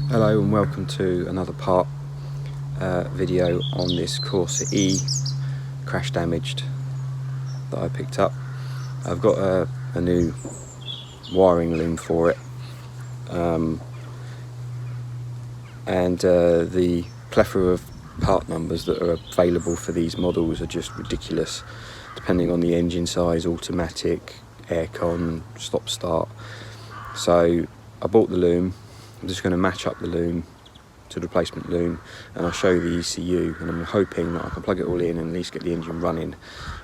Hello and welcome to another part video on this Corsa E crash damaged that I picked up. I've got a new wiring loom for it, and the plethora of part numbers that are available for these models are just ridiculous, depending on the engine size, automatic, aircon, stop start. So I bought the loom. I'm just going to match up the loom to the replacement loom, and I'll show you the ECU, and I'm hoping that I can plug it all in and at least get the engine running.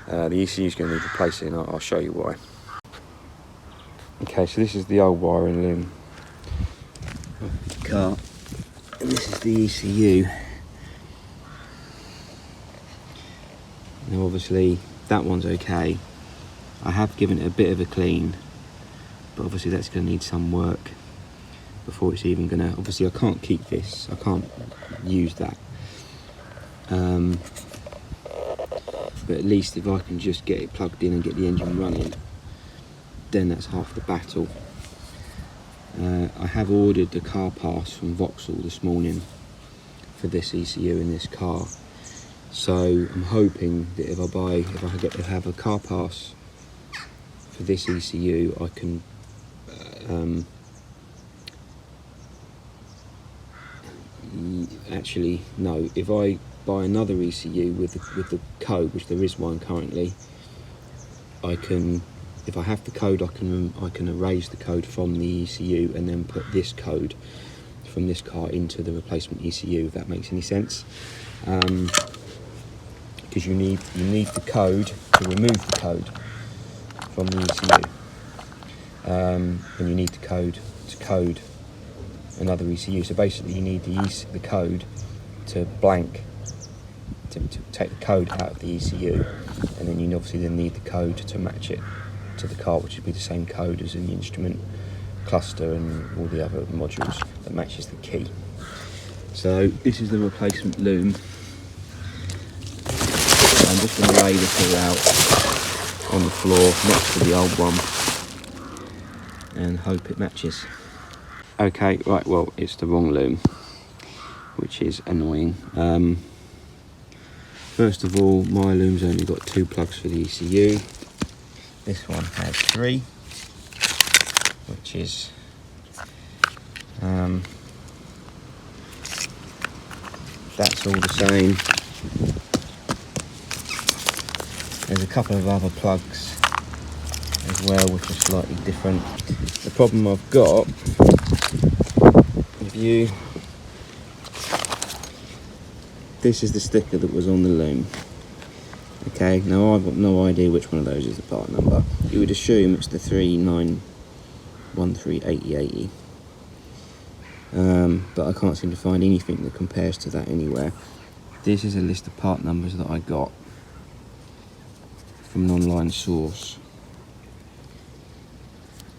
The ECU is going to need replacing. I'll show you why. Okay, so this is the old wiring loom of the car, and this is the ECU. Now obviously that one's okay. I have given it a bit of a clean, but obviously that's going to need some work before it's even gonna, obviously I can't keep this, I can't use that, but at least if I can just get it plugged in and get the engine running, then that's half the battle. I have ordered the car pass from Vauxhall this morning for this ECU in this car, so I'm hoping that if I have a car pass for this ECU, I can actually no, if I buy another ECU with the code, which there is one currently, I can, if I have the code, I can erase the code from the ECU and then put this code from this car into the replacement ECU, if that makes any sense, because you need the code to remove the code from the ECU, and you need the code to code another ECU. So basically you need the code to blank, to take the code out of the ECU, and then you obviously then need the code to match it to the car, which would be the same code as in the instrument cluster and all the other modules that matches the key. So this is the replacement loom. I'm just going to lay this all out on the floor next to the old one and hope it matches. Okay, right, well, it's the wrong loom, which is annoying. First of all, my loom's only got 2 plugs for the ECU. This one has 3, which is that's all the same. There's a couple of other plugs as well, which are slightly different. The problem I've got, this is the sticker that was on the loom. Okay, now I've got no idea which one of those is the part number. You would assume it's the 39138080, but I can't seem to find anything that compares to that anywhere. This is a list of part numbers that I got from an online source,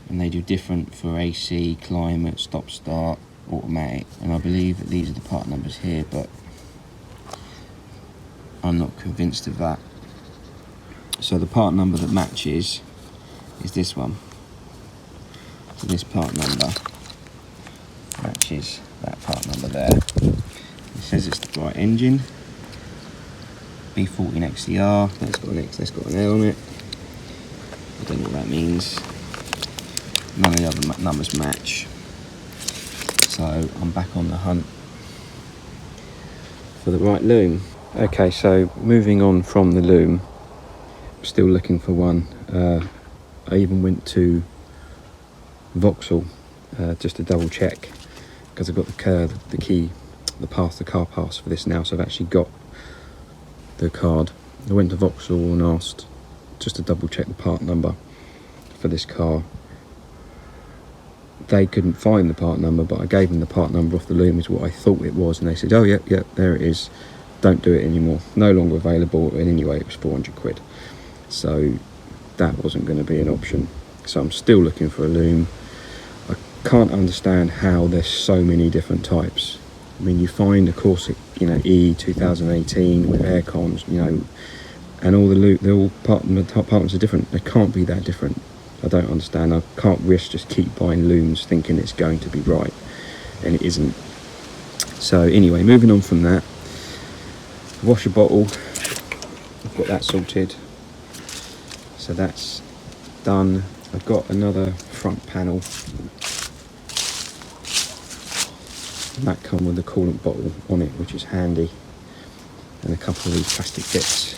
and they do different for AC, climate, stop start, automatic, and I believe that these are the part numbers here, but I'm not convinced of that. So the part number that matches is this one. So this part number matches that part number there. It says it's the right engine, B14 XCR, that's got an X, that's got an L on it. I don't know what that means. None of the other numbers match. So I'm back on the hunt for the right loom. Okay, so moving on from the loom, still looking for one. I even went to Vauxhall just to double check, because I've got the key, the car pass for this now, so I've actually got the card. I went to Vauxhall and asked just to double check the part number for this car. They couldn't find the part number, but I gave them the part number off the loom is what I thought it was, and they said, oh yeah, there it is, don't do it anymore, no longer available, and anyway it was 400 quid, so that wasn't going to be an option. So I'm still looking for a loom. I can't understand how there's so many different types. I mean, you find a Corsa, E 2018 with air cons, and all the partners are different. They can't be that different. I don't understand. I can't risk just keep buying looms thinking it's going to be right, and it isn't. So anyway, moving on from that, washer bottle, I've got that sorted, so that's done. I've got another front panel, and that comes with the coolant bottle on it, which is handy, and a couple of these plastic bits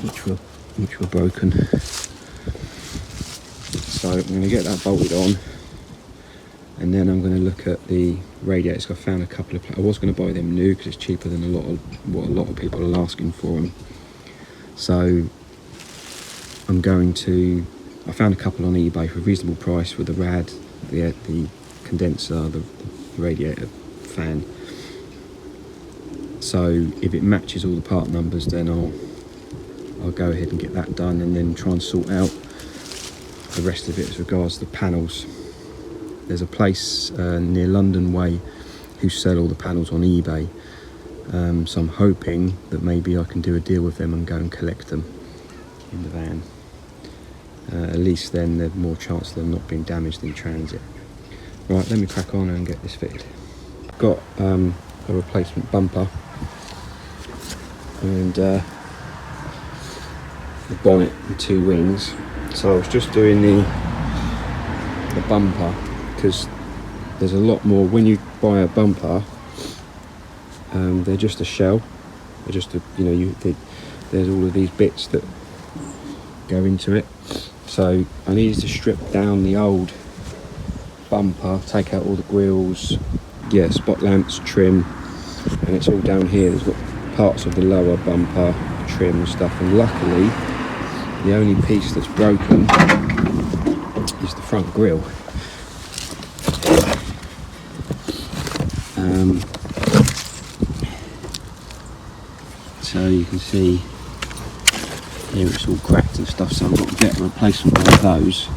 which were broken. So I'm going to get that bolted on, and then I'm going to look at the radiators. I found a couple of, I was going to buy them new because it's cheaper than what a lot of people are asking for them. So I found a couple on eBay for a reasonable price with the rad, the condenser, the radiator fan. So if it matches all the part numbers, then I'll go ahead and get that done, and then try and sort out the rest of it as regards the panels. There's a place near London Way who sell all the panels on eBay, so I'm hoping that maybe I can do a deal with them and go and collect them in the van. At least then there's more chance of them not being damaged in transit. Right, let me crack on and get this fitted. I've got a replacement bumper and the bonnet and two wings. So I was just doing the bumper, because there's a lot more when you buy a bumper. They're just a shell. They're just there's all of these bits that go into it. So I needed to strip down the old bumper, take out all the grills, spot lamps, trim, and it's all down here. There's got parts of the lower bumper, trim and stuff, and luckily the only piece that's broken is the front grille. So you can see here it's all cracked and stuff, so I've got to get a replacement one of those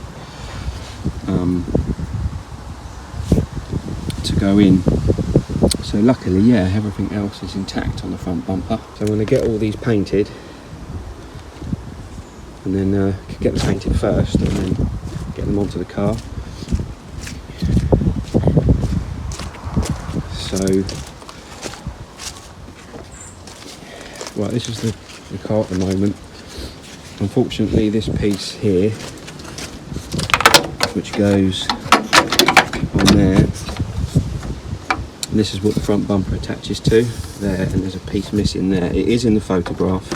to go in. So luckily, everything else is intact on the front bumper. So I'm going to get all these painted, and then get them painted first and then get them onto the car. So, right, this is the car at the moment. Unfortunately, this piece here, which goes on there, and this is what the front bumper attaches to there, and there's a piece missing there. It is in the photograph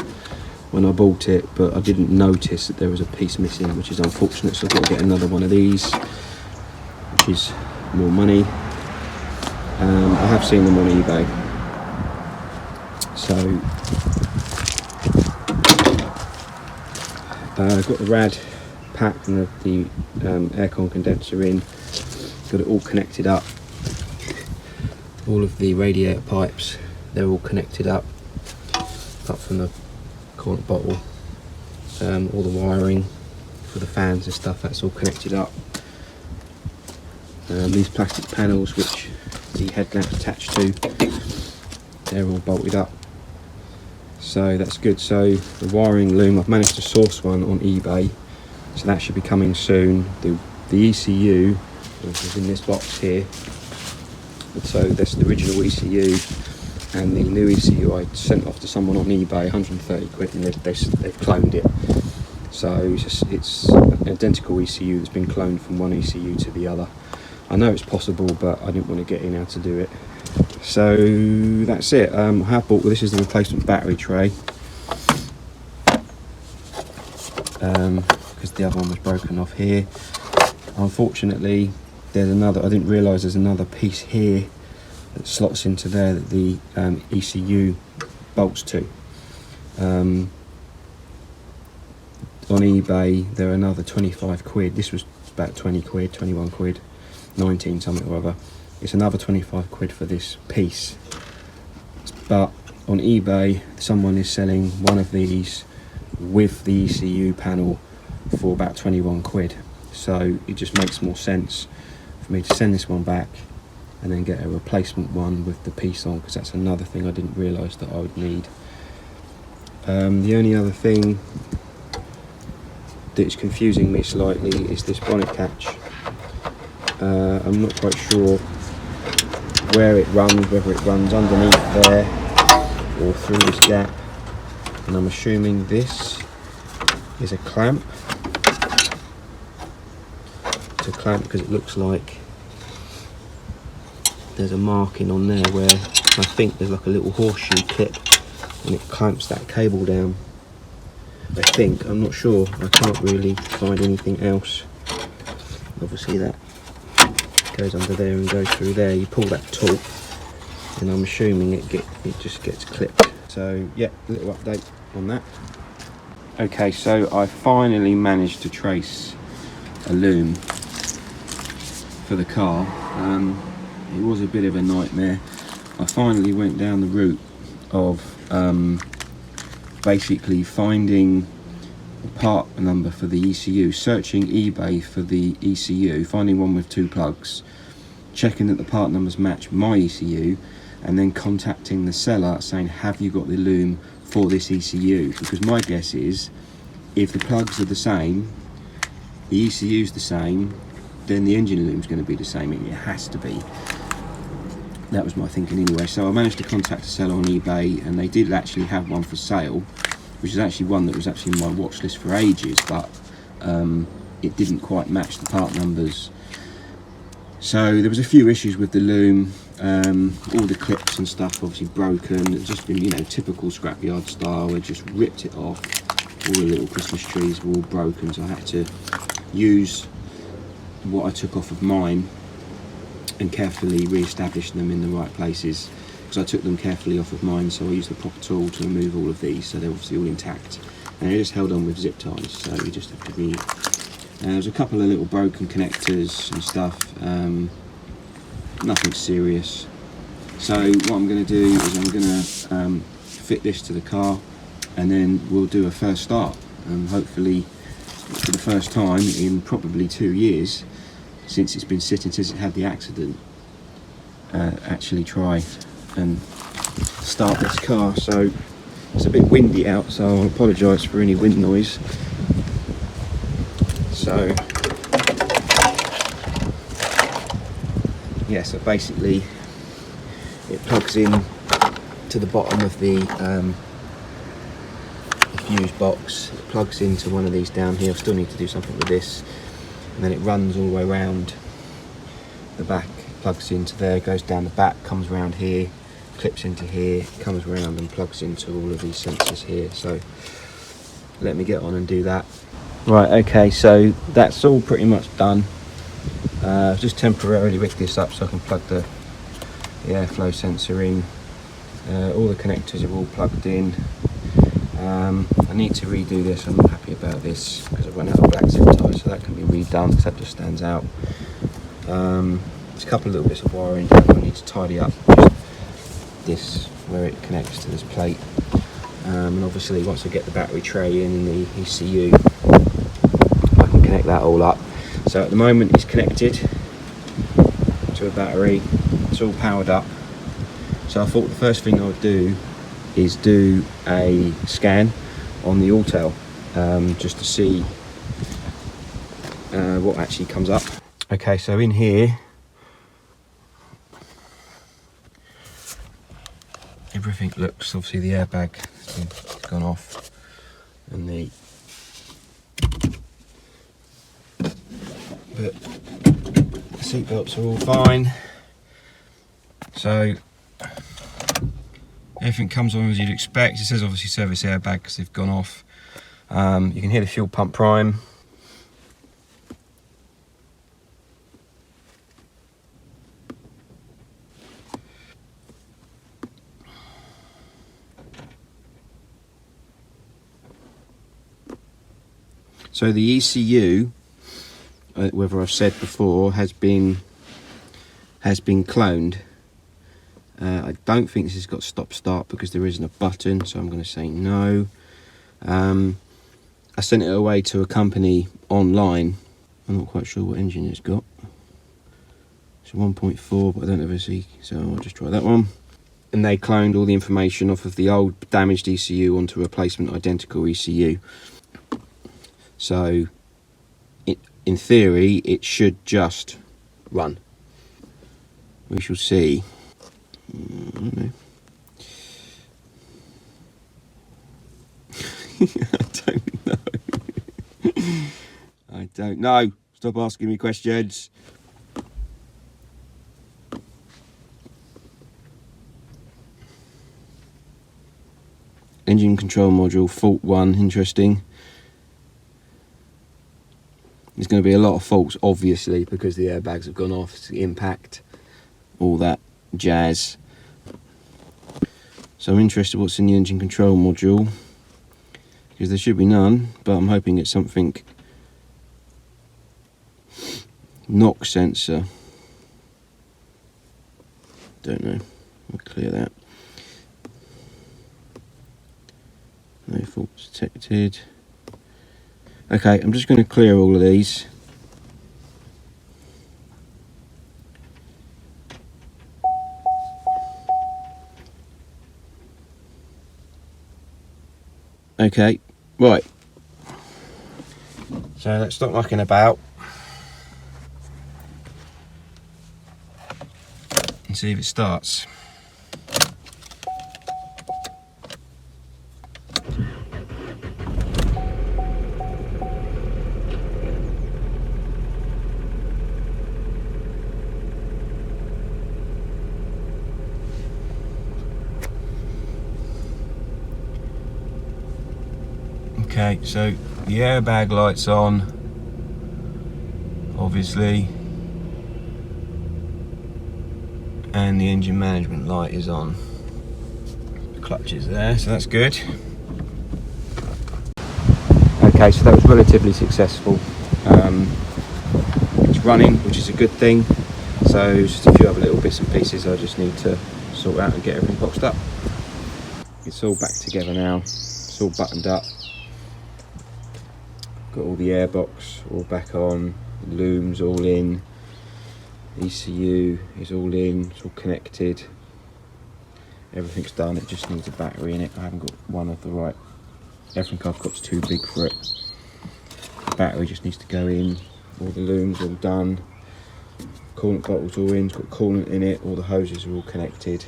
when I bought it, but I didn't notice that there was a piece missing, which is unfortunate, so I've got to get another one of these, which is more money. I have seen them on eBay. So I've got the rad pack and the aircon condenser in, got it all connected up. All of the radiator pipes, they're all connected up, apart from the coolant bottle. All the wiring for the fans and stuff, that's all connected up. These plastic panels which the headlamp attached to, they're all bolted up, so that's good. So the wiring loom, I've managed to source one on eBay, so that should be coming soon. The ECU, which is in this box here, so that's the original ECU, and the new ECU I sent off to someone on eBay, 130 quid, and they've cloned it. So it's an identical ECU that's been cloned from one ECU to the other. I know it's possible, but I didn't want to get in how to do it. So that's it. I have bought, this is the replacement battery tray, because the other one was broken off here. Unfortunately, there's another, I didn't realise there's another piece here that slots into there that the ECU bolts to. On eBay they're another 25 quid. This was about 20 quid, 21 quid, 19 something or other. It's another 25 quid for this piece, but on eBay someone is selling one of these with the ECU panel for about 21 quid. So it just makes more sense for me to send this one back and then get a replacement one with the piece on, because that's another thing I didn't realise that I would need. The only other thing that's confusing me slightly is this bonnet catch. I'm not quite sure where it runs, whether it runs underneath there or through this gap. And I'm assuming this is a clamp. It's a clamp because it looks like there's a marking on there where I think there's like a little horseshoe clip and it clamps that cable down. I think, I'm not sure, I can't really find anything else. Obviously that goes under there and goes through there. You pull that taut and I'm assuming it just gets clipped. So yeah, a little update on that. Okay, so I finally managed to trace a loom for the car. It was a bit of a nightmare. I finally went down the route of basically finding the part number for the ECU, searching eBay for the ECU, finding one with 2 plugs, checking that the part numbers match my ECU, and then contacting the seller saying, have you got the loom for this ECU? Because my guess is, if the plugs are the same, the ECU's the same, then the engine loom's going to be the same. It has to be. That was my thinking anyway. So I managed to contact a seller on eBay, and they did actually have one for sale, which is actually one that was actually in my watch list for ages, but it didn't quite match the part numbers. So there was a few issues with the loom. All the clips and stuff obviously broken. It's just been, you know, typical scrapyard style. They just ripped it off. All the little Christmas trees were all broken, so I had to use what I took off of mine and carefully re-establish them in the right places, because I took them carefully off of mine, so I used the proper tool to remove all of these, so they're obviously all intact, and they're just held on with zip ties, so you just have to there's a couple of little broken connectors and stuff, nothing serious. So what I'm going to do is I'm going to fit this to the car, and then we'll do a first start, and hopefully for the first time in probably 2 years since it's been sitting, since it had the accident, actually try and start this car. So it's a bit windy out, so I apologise for any wind noise. So yeah, so basically it plugs in to the bottom of the fuse box. It plugs into one of these down here. I still need to do something with this, and then it runs all the way around the back, plugs into there, goes down the back, comes around here, clips into here, comes around and plugs into all of these sensors here. So let me get on and do that. Right, okay, so that's all pretty much done. Just temporarily rigged this up so I can plug the airflow sensor in. All the connectors are all plugged in. I need to redo this. I'm not happy about this because I've run out of black zip ties, so that can be redone because that just stands out. There's a couple of little bits of wiring that I need to tidy up. Just this, where it connects to this plate. And obviously once I get the battery tray in the ECU, I can connect that all up. So at the moment it's connected to a battery, it's all powered up. So I thought the first thing I would do is do a scan on the Autel, just to see what actually comes up. Okay, so in here everything looks, obviously the airbag has gone off, and the seat belts are all fine. So everything comes on as you'd expect. It says obviously service airbag because they've gone off. You can hear the fuel pump prime. So the ECU, whether I've said before, has been cloned. I don't think this has got stop start because there isn't a button, so I'm going to say no. I sent it away to a company online. I'm not quite sure what engine it's got. It's a 1.4, but I don't ever see, so I'll just try that one. And they cloned all the information off of the old damaged ECU onto a replacement identical ECU. So in theory it should just run. We shall see. I don't know. I don't know. I don't know. Stop asking me questions. Engine control module, fault 1, interesting. There's going to be a lot of faults, obviously, because the airbags have gone off, it's the impact, all that jazz. So I'm interested what's in the engine control module, because there should be none, but I'm hoping it's something. Knock sensor. Don't know. I'll clear that. No faults detected. Okay, I'm just going to clear all of these. Okay, right. So let's stop mucking about and see if it starts. Okay, so the airbag light's on, obviously, and the engine management light is on. The clutch is there, so that's good. Okay, so that was relatively successful. It's running, which is a good thing. So just a few other little bits and pieces I just need to sort out and get everything boxed up. It's all back together now. It's all buttoned up. Got all the airbox all back on, the looms all in, ECU is all in, it's all connected, everything's done. It just needs a battery in it. I haven't got one of the right, everything I've got's too big for it. The battery just needs to go in, all the looms all done, coolant bottles all in, it's got coolant in it, all the hoses are all connected.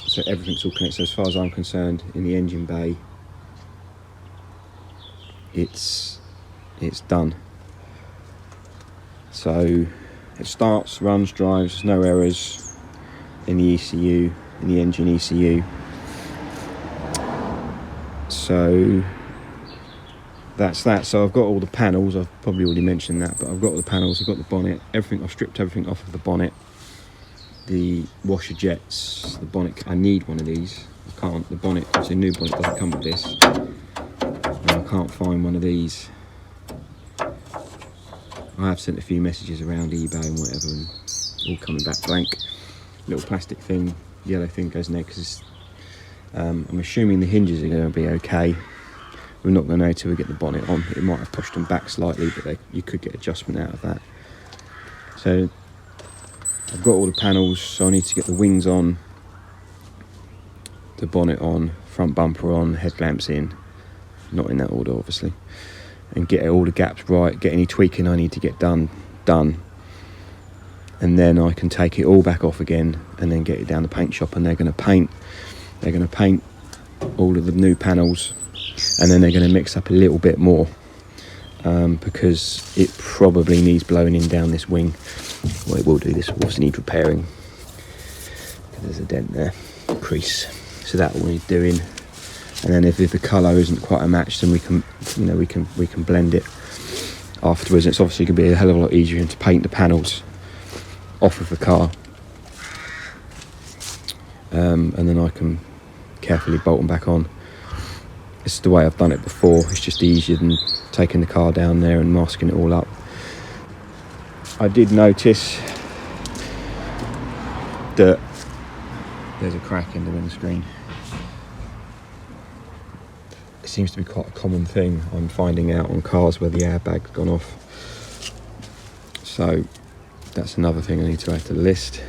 So everything's all connected. So as far as I'm concerned, in the engine bay, it's done. So it starts, runs, drives, there's no errors in the ECU, in the engine ECU. So that's that. So I've got all the panels, I've probably already mentioned that, but I've got all the panels, I've got the bonnet, everything, I've stripped everything off of the bonnet. The washer jets, the bonnet, I need one of these. I can't, the bonnet, it's a new bonnet, doesn't come with this. I can't find one of these. I have sent a few messages around eBay and whatever, and all coming back blank. Little plastic thing, yellow thing goes in there because I'm assuming the hinges are going to be okay. We're not going to know till we get the bonnet on. It might have pushed them back slightly, but you could get adjustment out of that. So I've got all the panels, so I need to get the wings on, the bonnet on, front bumper on, headlamps in. Not in that order, obviously, and get all the gaps right, get any tweaking I need to get done, and then I can take it all back off again and then get it down the paint shop, and they're going to paint all of the new panels, and then they're going to mix up a little bit more because it probably needs blowing in down this wing. Well, it will do. This will obviously need repairing. There's a dent there, crease, so that will need doing. And then if the colour isn't quite a match, then we can blend it afterwards. It's obviously going to be a hell of a lot easier to paint the panels off of the car, and then I can carefully bolt them back on. It's the way I've done it before. It's just easier than taking the car down there and masking it all up. I did notice that there's a crack in the windscreen. It seems to be quite a common thing I'm finding out on cars where the airbag's gone off. So that's another thing I need to add to the list.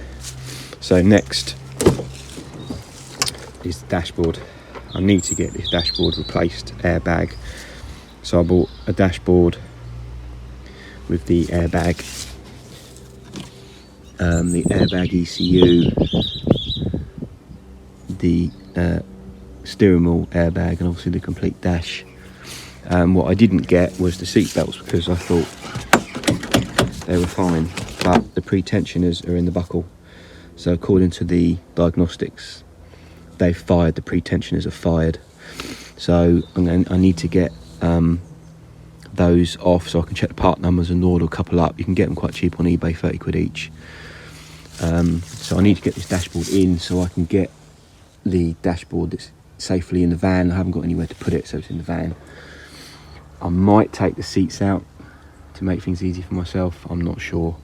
So next is the dashboard. I need to get this dashboard replaced, airbag. So I bought a dashboard with the airbag, the airbag ECU, the steering wheel airbag, and obviously the complete dash. What I didn't get was the seat belts because I thought they were fine, but the pre-tensioners are in the buckle. So according to the diagnostics, they've fired, the pre-tensioners are fired. So I need to get those off so I can check the part numbers and order a couple up. You can get them quite cheap on eBay, 30 quid each. So I need to get this dashboard in so I can get the dashboard that's safely in the van. I haven't got anywhere to put it, so it's in the van. I might take the seats out to make things easy for myself, I'm not sure.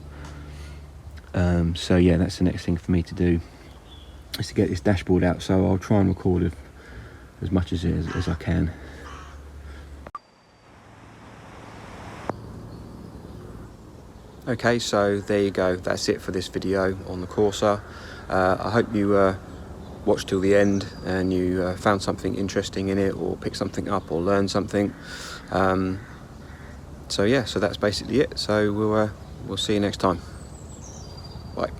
So yeah, that's the next thing for me to do, is to get this dashboard out. So I'll try and record as much as I can. Okay, so there you go, that's it for this video on the Corsa. I hope you watched till the end and you found something interesting in it, or picked something up, or learned something. So yeah, so that's basically it. So we'll see you next time. Bye.